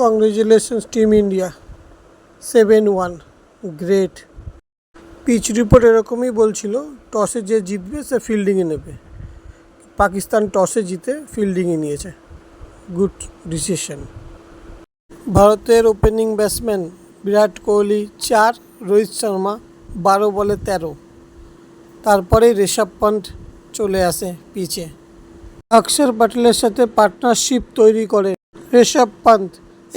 Congratulations team India 7-1 great. Pitch report এরকমই বলছিল, টসে যে জিতবে সে ফিল্ডিংয়ে নেবে। পাকিস্তান টসে জিতে ফিল্ডিংয়ে নিয়েছে, গুড ডিসিশন। ভারতের ওপেনিং ব্যাটসম্যান বিরাট কোহলি 4, রোহিত শর্মা 12 বলে 13। তারপরে ঋষভ পন্থ চলে আসে পিচে। অক্ষর প্যাটেলের সাথে পার্টনারশিপ তৈরি করে ঋষভ পন্থ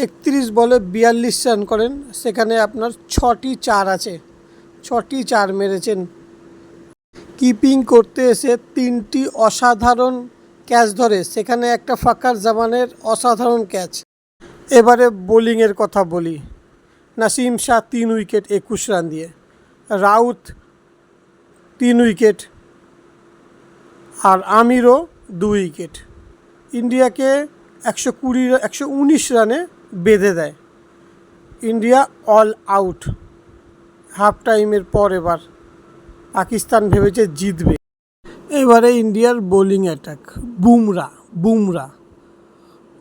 31 বলে 42 রান করেন। সেখানে আপনার 6টি 4 আছে, 6টি 4 মেরেছেন। কিপিং করতে এসে 3টি অসাধারণ ক্যাচ ধরে, সেখানে একটা ফাকার জামানের অসাধারণ ক্যাচ। এবারে বোলিংয়ের কথা বলি। নাসিম শাহ 3 উইকেট 21 রান দিয়ে, রাউত 3 উইকেট আর আমিরও 2 উইকেট। ইন্ডিয়াকে 119 রানে বেঁধে দেয়। ইন্ডিয়া অল আউট হাফ টাইমের পর। এবার পাকিস্তান ভেবেছে জিতবে। এবারে ইন্ডিয়ার বোলিং অ্যাটাক।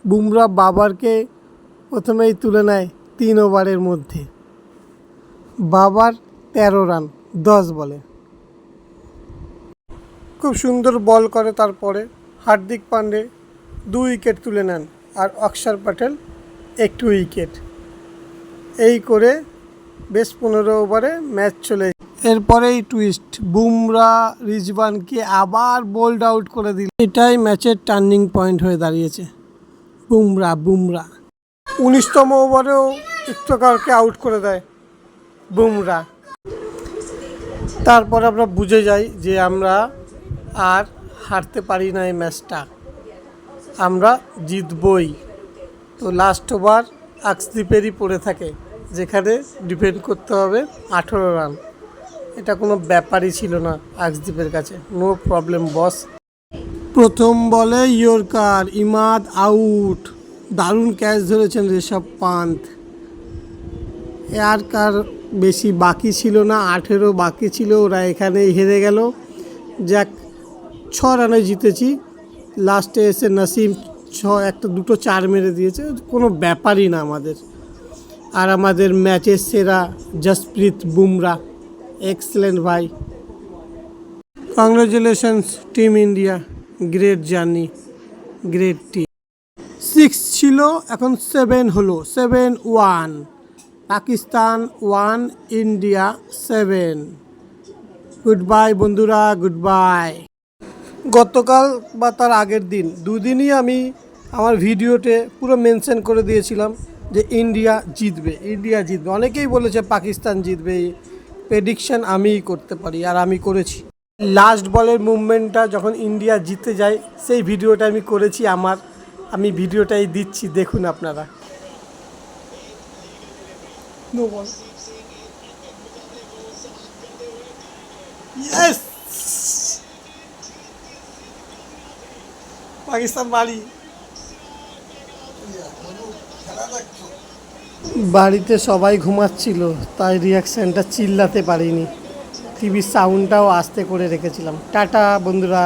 বুমরা বাবরকে প্রথমেই তুলে নেয় 3 ওভারের মধ্যে। বাবর 13 রান 10 বলে, খুব সুন্দর বল করে। তারপরে হার্দিক পান্ডে 2 উইকেট তুলে নেন আর অক্ষর প্যাটেল 1 উইকেট। এই করে বেশ 15 ওভারে ম্যাচ চলে। এরপরেই টুইস্ট, বুমরা রিজওয়ানকে আবার বোল্ড আউট করে দিল। এটাই ম্যাচের টার্নিং পয়েন্ট হয়ে দাঁড়িয়েছে। বুমরা 19তম ওভারেও ইফতেখারকে আউট করে দেয় বুমরা। তারপর আমরা বুঝে যাই যে আমরা আর হারতে পারি না এই ম্যাচটা, আমরা জিতবই। তো লাস্ট ওভার আকসদীপেরই পড়ে থাকে, যেখানে ডিফেন্ড করতে হবে 18 রান। এটা কোনো ব্যাপারই ছিল না আকসদীপের কাছে, নো প্রবলেম বস। প্রথম বলে ইয়র্কার, ইমাদ আউট। দারুণ ক্যাচ ধরেছেন ঋষভ পান্থ। আর কার বেশি বাকি ছিল না, 18 বাকি ছিল, ওরা এখানেই হেরে গেল। যাক, 6 রানে জিতেছি। লাস্টে এসে নাসিম 2টো 4 মেরে দিয়েছে, কোনো ব্যাপারই না আমাদের। আর আমাদের ম্যাচের সেরা জসপ্রীত বুমরা, এক্সেলেন্ট ভাই। Congratulations team India, great journey, great team. 6 ছিল, এখন 7 হলো, 7-1। পাকিস্তান 1, ইন্ডিয়া 7। গুড বাই বন্ধুরা, গুড বাই। গতকাল বা তার আগের দিন, দুদিনই আমি আমার ভিডিওতে পুরো মেনশন করে দিয়েছিলাম যে ইন্ডিয়া জিতবে। অনেকেই বলেছে পাকিস্তান জিতবে, প্রেডিকশন আমিই করতে পারি, আর আমি করেছি। লাস্ট বলের মুভমেন্টটা যখন ইন্ডিয়া জিতে যায়, সেই ভিডিওটা আমি করেছি আমি ভিডিওটাই দিচ্ছি, দেখুন আপনারা। নো বল, ইয়েস, পাকিস্তান বাড়ি। বাড়িতে সবাই ঘুমাচ্ছিল, তাই রিয়াকশানটা চিল্লাতে পারিনি। টিভির সাউন্ডটাও আস্তে করে রেখেছিলাম। টাটা বন্ধুরা।